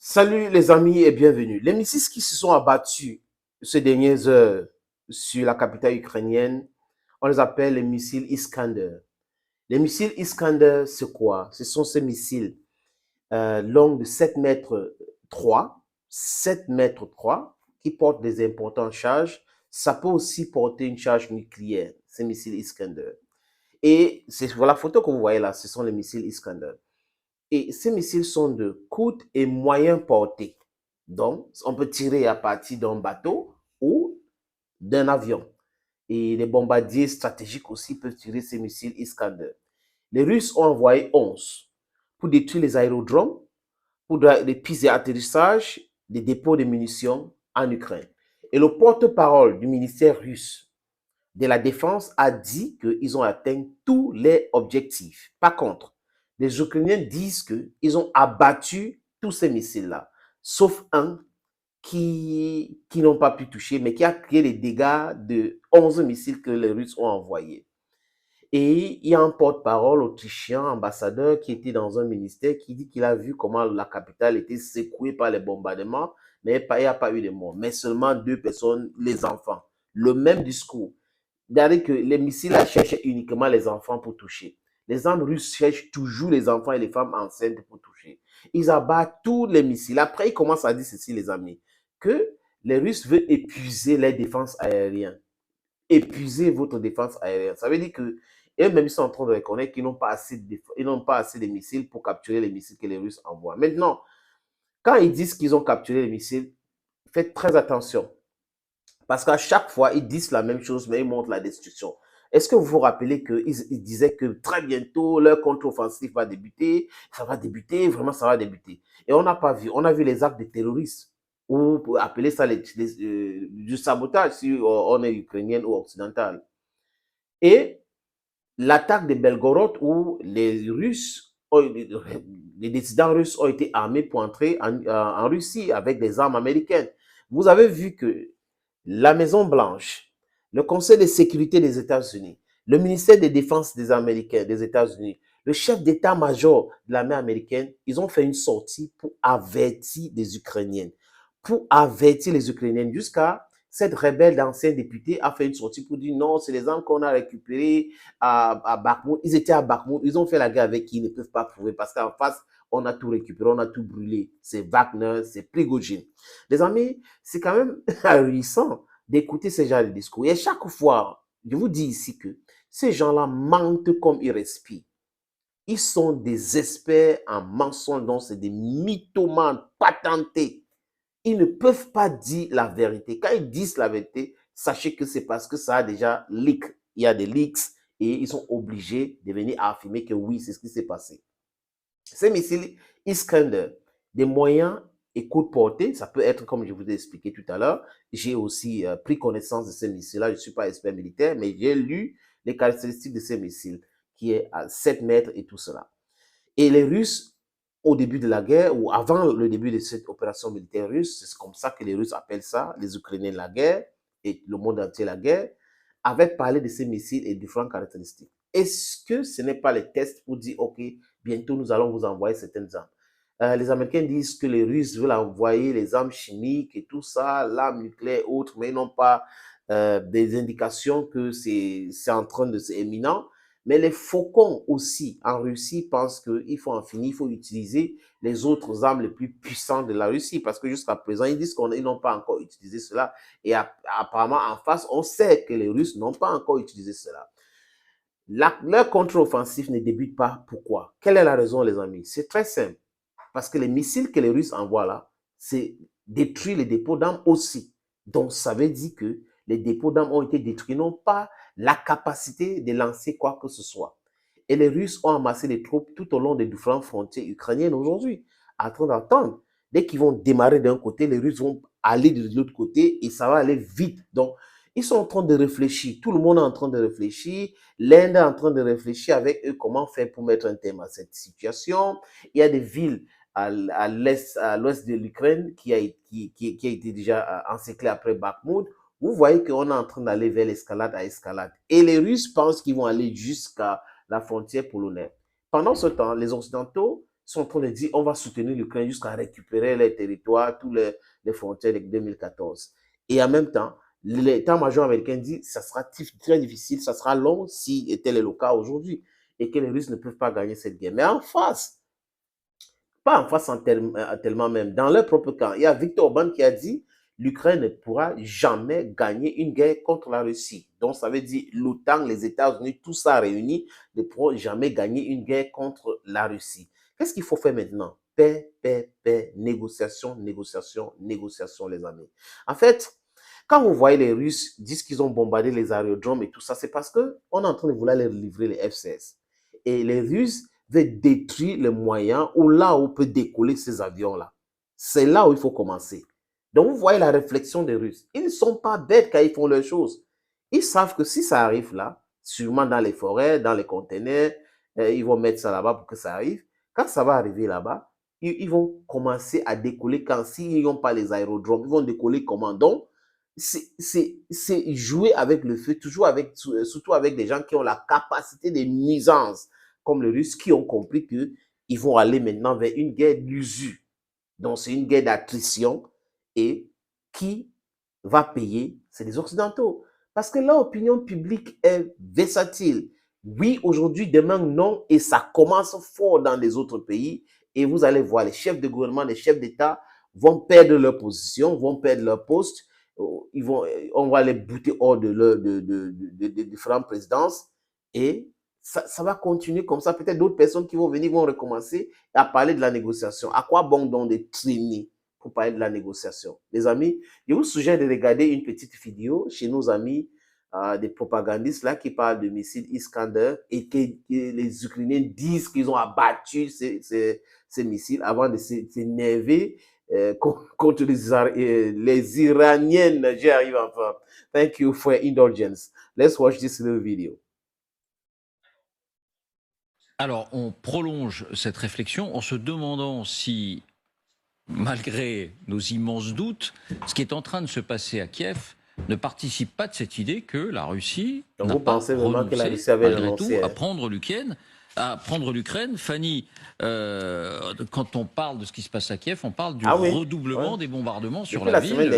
Salut les amis et bienvenue. Les missiles qui se sont abattus ces dernières heures sur la capitale ukrainienne, on les appelle les missiles Iskander. Les missiles Iskander, c'est quoi? Ce sont ces missiles longs de 7 mètres 3, 7 mètres 3, qui portent des importantes charges. Ça peut aussi porter une charge nucléaire, ces missiles Iskander. Et c'est sur la photo que vous voyez là, ce sont les missiles Iskander. Et ces missiles sont de courte et moyenne portée. Donc, on peut tirer à partir d'un bateau ou d'un avion. Et les bombardiers stratégiques aussi peuvent tirer ces missiles Iskander. Les Russes ont envoyé 11 pour détruire les aérodromes, pour les pistes d'atterrissage, des dépôts de munitions en Ukraine. Et le porte-parole du ministère russe de la Défense a dit qu'ils ont atteint tous les objectifs. Par contre, les Ukrainiens disent qu'ils ont abattu tous ces missiles-là, sauf un qui n'ont pas pu toucher, mais qui a créé les dégâts de 11 missiles que les Russes ont envoyés. Et il y a un porte-parole autrichien, ambassadeur, qui était dans un ministère, qui dit qu'il a vu comment la capitale était secouée par les bombardements, mais il n'y a pas eu de morts, mais seulement 2 personnes, les enfants. Le même discours. C'est-à-dire que les missiles cherchent uniquement les enfants pour toucher. Les armes russes cherchent toujours les enfants et les femmes enceintes pour toucher. Ils abattent tous les missiles. Après, ils commencent à dire ceci, les amis, que les Russes veulent épuiser les défenses aériennes. Épuiser votre défense aérienne. Ça veut dire que eux-mêmes, ils sont en train de reconnaître qu'ils n'ont pas assez de missiles pour capturer les missiles que les Russes envoient. Maintenant, quand ils disent qu'ils ont capturé les missiles, faites très attention. Parce qu'à chaque fois, ils disent la même chose, mais ils montrent la destruction. Est-ce que vous vous rappelez qu'ils disaient que très bientôt, leur contre-offensive va débuter, ça va débuter, vraiment ça va débuter. Et on n'a pas vu, on a vu les actes de terroristes, ou pour appeler ça du sabotage si on est ukrainien ou occidental. Et l'attaque de Belgorod où les dissidents russes ont été armés pour entrer en Russie avec des armes américaines. Vous avez vu que la Maison-Blanche, le Conseil de sécurité des États-Unis, le ministère de Défense des Américains, des États-Unis, le chef d'état-major de l'armée américaine, ils ont fait une sortie pour avertir les Ukrainiennes. Pour avertir les Ukrainiennes jusqu'à cette rebelle d'ancien député a fait une sortie pour dire non, c'est les armes qu'on a récupérées à Bakhmut. Ils étaient à Bakhmut, ils ont fait la guerre avec qui ils ne peuvent pas prouver parce qu'en face, on a tout récupéré, on a tout brûlé. C'est Wagner, c'est Prigogine. Les amis, c'est quand même ahurissant d'écouter ce genre de discours. Et chaque fois, je vous dis ici que ces gens-là mentent comme ils respirent. Ils sont des experts en mensonges, donc c'est des mythomanes patentés. Ils ne peuvent pas dire la vérité. Quand ils disent la vérité, sachez que c'est parce que ça a déjà leak. Il y a des leaks et ils sont obligés de venir affirmer que oui, c'est ce qui s'est passé. Ces missiles Iskander, des moyens et courte portée, ça peut être comme je vous ai expliqué tout à l'heure. J'ai aussi pris connaissance de ces missiles-là. Je ne suis pas expert militaire, mais j'ai lu les caractéristiques de ces missiles, qui est à 7 mètres et tout cela. Et les Russes, au début de la guerre, ou avant le début de cette opération militaire russe, c'est comme ça que les Russes appellent ça, les Ukrainiens la guerre, et le monde entier la guerre, avaient parlé de ces missiles et différentes caractéristiques. Est-ce que ce n'est pas les tests pour dire, OK, bientôt nous allons vous envoyer certaines armes? Les Américains disent que les Russes veulent envoyer les armes chimiques et tout ça, l'arme nucléaire et autres, mais ils n'ont pas des indications que c'est en train de c'est imminent. Mais les faucons aussi en Russie pensent qu'il faut en finir, il faut utiliser les autres armes les plus puissantes de la Russie parce que jusqu'à présent, ils disent qu'ils n'ont pas encore utilisé cela. Et apparemment, en face, on sait que les Russes n'ont pas encore utilisé cela. Leur contre-offensive ne débute pas. Pourquoi? Quelle est la raison, les amis? C'est très simple. Parce que les missiles que les Russes envoient là, c'est détruire les dépôts d'armes aussi. Donc, ça veut dire que les dépôts d'armes ont été détruits, non pas la capacité de lancer quoi que ce soit. Et les Russes ont amassé des troupes tout au long des différentes frontières ukrainiennes aujourd'hui, en train d'attendre. Dès qu'ils vont démarrer d'un côté, les Russes vont aller de l'autre côté et ça va aller vite. Donc, ils sont en train de réfléchir. Tout le monde est en train de réfléchir. L'Inde est en train de réfléchir avec eux comment faire pour mettre un terme à cette situation. Il y a des villes à l'ouest de l'Ukraine qui a été déjà encerclée après Bakhmut. Vous voyez qu'on est en train d'aller vers l'escalade à escalade. Et les Russes pensent qu'ils vont aller jusqu'à la frontière polonaise. Pendant ce temps, les Occidentaux sont en train de dire on va soutenir l'Ukraine jusqu'à récupérer les territoires, tous les frontières de 2014. Et en même temps, l'état-major américain dit que ça sera très difficile, ça sera long si tel est le cas aujourd'hui et que les Russes ne peuvent pas gagner cette guerre. Mais en face, pas en face tellement même, dans leur propre camp, il y a Viktor Orban qui a dit l'Ukraine ne pourra jamais gagner une guerre contre la Russie. Donc ça veut dire l'OTAN, les États-Unis, tout ça réuni ne pourront jamais gagner une guerre contre la Russie. Qu'est-ce qu'il faut faire maintenant? Paix, paix, paix, négociation, négociation, négociation, les amis. En fait, quand vous voyez les Russes disent qu'ils ont bombardé les aérodromes et tout ça, c'est parce qu'on est en train de vouloir leur livrer les F-16. Et les Russes veulent détruire les moyens ou là où on peut décoller ces avions-là. C'est là où il faut commencer. Donc, vous voyez la réflexion des Russes. Ils ne sont pas bêtes quand ils font leurs choses. Ils savent que si ça arrive là, sûrement dans les forêts, dans les conteneurs, ils vont mettre ça là-bas pour que ça arrive. Quand ça va arriver là-bas, ils vont commencer à décoller quand s'ils n'ont pas les aérodromes, ils vont décoller comment? Donc, c'est jouer avec le feu, toujours avec, surtout avec des gens qui ont la capacité de nuisance, comme les Russes, qui ont compris qu'ils vont aller maintenant vers une guerre d'usure. Donc, c'est une guerre d'attrition et qui va payer? C'est les Occidentaux. Parce que l'opinion publique est versatile. Oui, aujourd'hui, demain, non. Et ça commence fort dans les autres pays. Et vous allez voir, les chefs de gouvernement, les chefs d'État vont perdre leur position, vont perdre leur poste. On va les bouter hors de différentes présidences. Et ça va continuer comme ça. Peut-être d'autres personnes qui vont venir vont recommencer à parler de la négociation. À quoi bon donc de traîner pour parler de la négociation? Les amis, je vous suggère de regarder une petite vidéo chez nos amis des propagandistes là qui parlent de missiles Iskander et que les Ukrainiens disent qu'ils ont abattu ces missiles avant de s'énerver contre les Iraniennes. J'y arrive enfin. Thank you for your indulgence. Let's watch this little video. Alors, on prolonge cette réflexion en se demandant si, malgré nos immenses doutes, ce qui est en train de se passer à Kiev ne participe pas de cette idée que la Russie n'a pas renoncé, malgré tout, à prendre l'Ukraine. Fanny, quand on parle de ce qui se passe à Kiev, on parle du redoublement des bombardements sur la ville,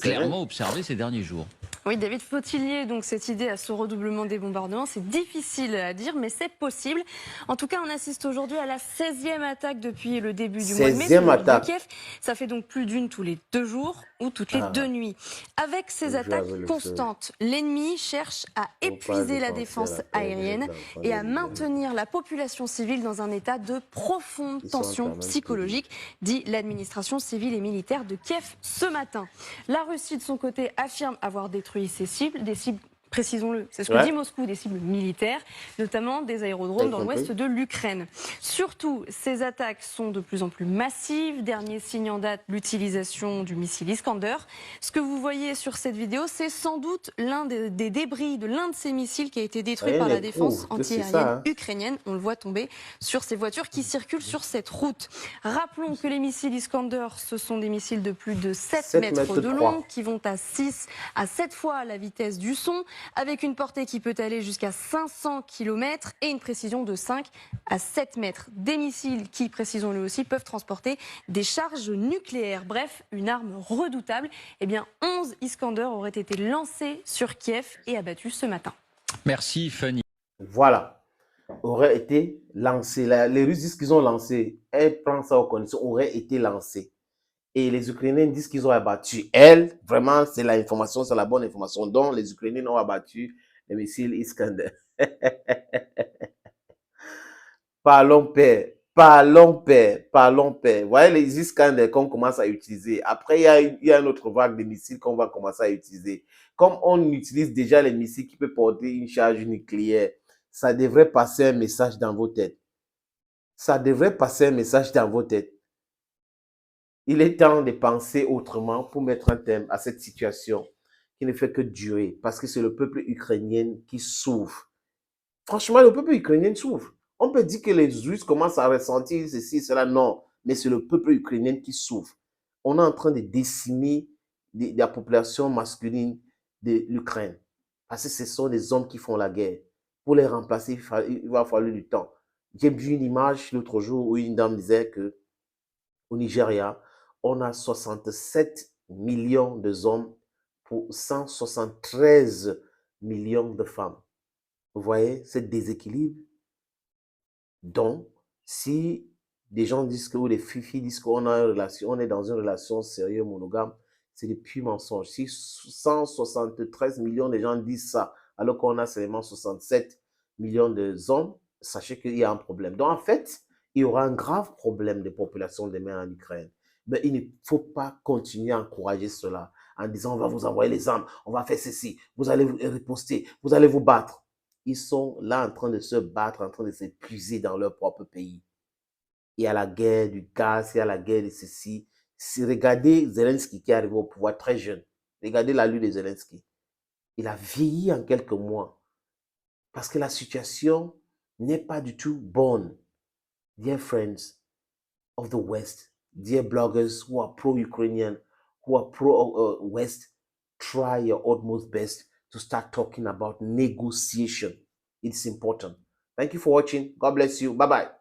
clairement observé ces derniers jours. Oui, David, faut-il lier donc cette idée à ce redoublement des bombardements? C'est difficile à dire, mais c'est possible. En tout cas, on assiste aujourd'hui à la 16e attaque depuis le début du mois de mai sur la ville de Kiev. Ça fait donc plus d'une tous les 2 jours ou toutes les 2 nuits. Avec ces attaques constantes, l'ennemi cherche à épuiser la défense aérienne et à maintenir la population civile dans un état de profonde tension psychologique, dit l'administration civile et militaire de Kiev ce matin. La Russie, de son côté, affirme avoir détruit ses cibles, des cibles, précisons-le, c'est ce que dit Moscou, des cibles militaires, notamment des aérodromes dans l'ouest de l'Ukraine. Surtout, ces attaques sont de plus en plus massives. Dernier signe en date, l'utilisation du missile Iskander. Ce que vous voyez sur cette vidéo, c'est sans doute l'un des débris de l'un de ces missiles qui a été détruit par la défense antiaérienne ukrainienne. On le voit tomber sur ces voitures qui circulent sur cette route. Rappelons que les missiles Iskander, ce sont des missiles de plus de 7 mètres de long qui vont à 6 à 7 fois la vitesse du son, avec une portée qui peut aller jusqu'à 500 km et une précision de 5 à 7 mètres. Des missiles qui, précisons-le aussi, peuvent transporter des charges nucléaires. Bref, une arme redoutable. Eh bien, 11 Iskander auraient été lancés sur Kiev et abattus ce matin. Merci Fanny. Voilà, aurait été lancés. Les Russes disent qu'ils ont lancé. Elle prend ça aux conditions, aurait été lancé. Et les Ukrainiens disent qu'ils ont abattu. Elle, vraiment, c'est l'information, c'est la bonne information. Donc, les Ukrainiens ont abattu les missiles Iskander. Parlons paix, parlons paix, parlons paix. Vous voyez les Iskander qu'on commence à utiliser. Après, il y a une autre vague de missiles qu'on va commencer à utiliser. Comme on utilise déjà les missiles qui peuvent porter une charge nucléaire, ça devrait passer un message dans vos têtes. Ça devrait passer un message dans vos têtes. Il est temps de penser autrement pour mettre un terme à cette situation qui ne fait que durer, parce que c'est le peuple ukrainien qui souffre. Franchement, le peuple ukrainien souffre. On peut dire que les Russes commencent à ressentir ceci, cela, non, mais c'est le peuple ukrainien qui souffre. On est en train de décimer la population masculine de l'Ukraine, parce que ce sont des hommes qui font la guerre. Pour les remplacer, il va falloir du temps. J'ai vu une image l'autre jour où une dame disait que au Nigeria, on a 67 millions de hommes pour 173 millions de femmes. Vous voyez ce déséquilibre? Donc, si des gens disent que, ou les filles disent qu'on a une relation, on est dans une relation sérieuse, monogame, c'est des purs mensonges. Si 173 millions de gens disent ça, alors qu'on a seulement 67 millions d'hommes, sachez qu'il y a un problème. Donc, en fait, il y aura un grave problème de population demain en Ukraine. Mais il ne faut pas continuer à encourager cela en disant on va vous envoyer les armes, on va faire ceci, vous allez vous riposter, vous allez vous battre. Ils sont là en train de se battre, en train de s'épuiser dans leur propre pays. Il y a la guerre du gaz, il y a la guerre de ceci. Si regardez Zelensky qui est arrivé au pouvoir très jeune. Regardez la lutte de Zelensky. Il a vieilli en quelques mois parce que la situation n'est pas du tout bonne. Dear friends of the West, dear bloggers who are pro-Ukrainian, who are pro-West, try your utmost best to start talking about negotiation. It's important. Thank you for watching. God bless you. Bye-bye.